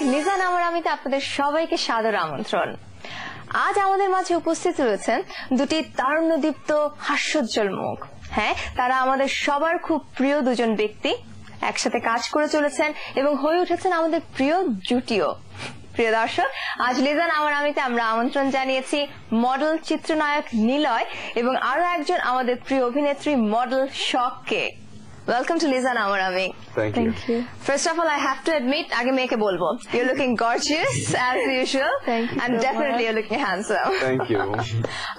Legion আমার আমিতে আপনাদের সবাইকে সাদর আমন্ত্রণ। আজ আমাদের মাঝে উপস্থিত রয়েছেন দুটি তারুণ্যদীপ্ত হাস্যোজ্জ্বল মুখ। হ্যাঁ, তারা আমাদের সবার খুব প্রিয় দুজন ব্যক্তি, একসাথে কাজ করে চলেছেন এবং হয়ে উঠেছেন আমাদের প্রিয় জুটিও। প্রিয় দর্শক, আজ লিজান আমার আমিতে আমরা আমন্ত্রণ জানিয়েছি মডেল চিত্রনায়ক নিলয় এবং আরো একজন আমাদের প্রিয় অভিনেত্রী model শখকে। Welcome to Lizan Amar Ami. Thank you. First of all, I have to admit, आगे मैं क्या बोलबो? You're looking gorgeous as usual. Thank you. And definitely you're looking handsome. Thank you.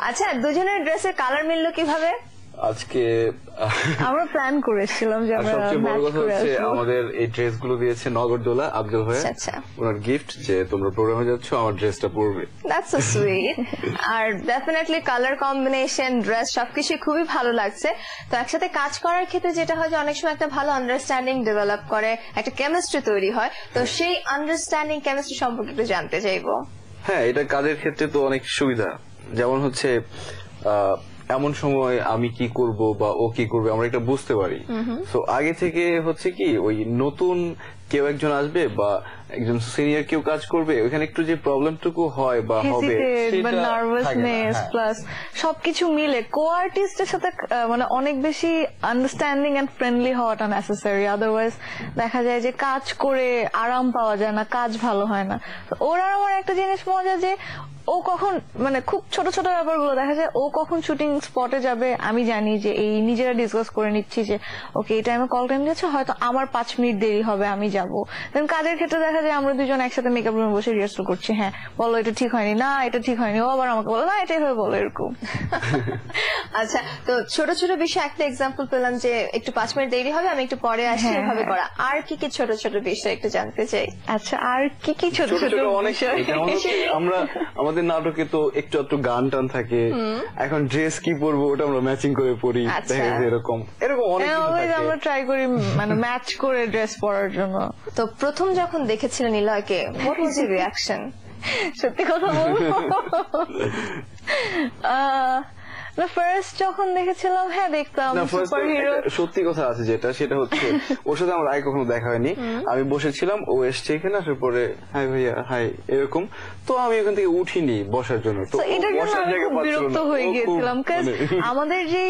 আচ্ছা, দুজনের ড্রেসের কালার মিললো কিভাবে? আজকে আমরা প্ল্যান করেছিলাম যে আমরা সবচেয়ে বড় কথা হচ্ছে আমাদের এই ড্রেসগুলো দিয়েছে নগরদোলা আব্দুল ভাই। আচ্ছা, ওনার গিফট যে তোমরা প্রোগ্রামে যাচ্ছ আমার ড্রেসটা পরবে। That's so sweet. আর ডেফিনেটলি কালার কম্বিনেশন, ড্রেস সবকিছু খুবই ভালো লাগছে। তো একসাথে কাজ করার ক্ষেত্রে যেটা হয় যে অনেক সময় একটা ভালো আন্ডারস্ট্যান্ডিং ডেভেলপ করে, একটা কেমিস্ট্রি তৈরি হয়। তো সেই আন্ডারস্ট্যান্ডিং কেমিস্ট্রি সম্পর্কে একটু জানতে চাইবো। হ্যাঁ, এটা কাজের ক্ষেত্রে তো অনেক সুবিধা। যেমন হচ্ছে এমন সময় আমি কি করব বা ও কি করবে আমরা এটা বুঝতে পারি। তো আগে থেকে হচ্ছে কি ওই নতুন কেউ একজন আসবে বা একজন সিনিয়র কেউ কাজ করবে, ওখানে একটু যে প্রবলেমটুকু হয় বা হবে সেটা নার্ভাসনেস প্লাস সবকিছু মিলে কো আর্টিস্টের সাথে মানে অনেক বেশি আন্ডারস্ট্যান্ডিং এন্ড ফ্রেন্ডলি হওয়াটা নেসেসারি। আদারওয়াইজ দেখা যায় যে কাজ করে আরাম পাওয়া যায় না, কাজ ভালো হয় না। ওরা আমার একটা জিনিস মজা যে ও কখন মানে খুব ছোট ছোট ব্যাপারগুলো দেখা যায়, ও কখন শুটিং স্পটে যাবে আমি জানি যে এই নিজেরা ডিসকাস করে নিচ্ছি যে ওকে এই টাইমে কল টাইম দিয়েছে, হয়তো আমার 5 মিনিট দেরি হবে, আমি যাবো। দেন কাজের ক্ষেত্রে দেখা যায় আমরা দুজন একসাথে মেকআপ রুমে বসে রিহার্সাল করছি, হ্যাঁ বলো এটা ঠিক হয়নি, না এটা ঠিক হয়নি, ও আবার আমাকে বলো না এটাই হয়ে বলো, এরকম। আচ্ছা, তো ছোট ছোট বিষয় একটা এক্সাম্পল পেলাম যে একটু 5 মিনিট দেরি হবে, আমি একটু পরে আসি, এভাবে করা। আর কি কি ছোট ছোট বিষয় একটু জানতে চাই। আচ্ছা, আর কি কি ছোট ছোট অনেক আমরা আমাদের নাটকে তো একটু একটু গান টান থাকে, এখন ড্রেস কি পরবো ওটা আমরা ম্যাচিং করে পরি, এরকম এরকম অনেক কিছু আমরা ট্রাই করি মানে ম্যাচ করে ড্রেস পরার জন্য। তো প্রথম যখন দেখেছিলেন নিলয়কে, হোয়াট ওয়াজ ইউর রিঅ্যাকশন? সত্যি কথা বলবো, ফার্স্ট যখন দেখেছিলাম হ্যাঁ দেখতাম সুপার হিরো। সত্যি কথা আছে যেটা, সেটা হচ্ছে ওর সাথে আমার আগে কখনো দেখা হয়নি। আমি বসেছিলাম, ও এসছে এখানে, আসার পরে হাই ভাইয়া হাই এরকম, তো আমি ওখান থেকে উঠিনি বসার জন্য। তো এটার জন্য আমি খুব বিরক্ত হয়ে গিয়েছিলাম, কারণ আমাদের যে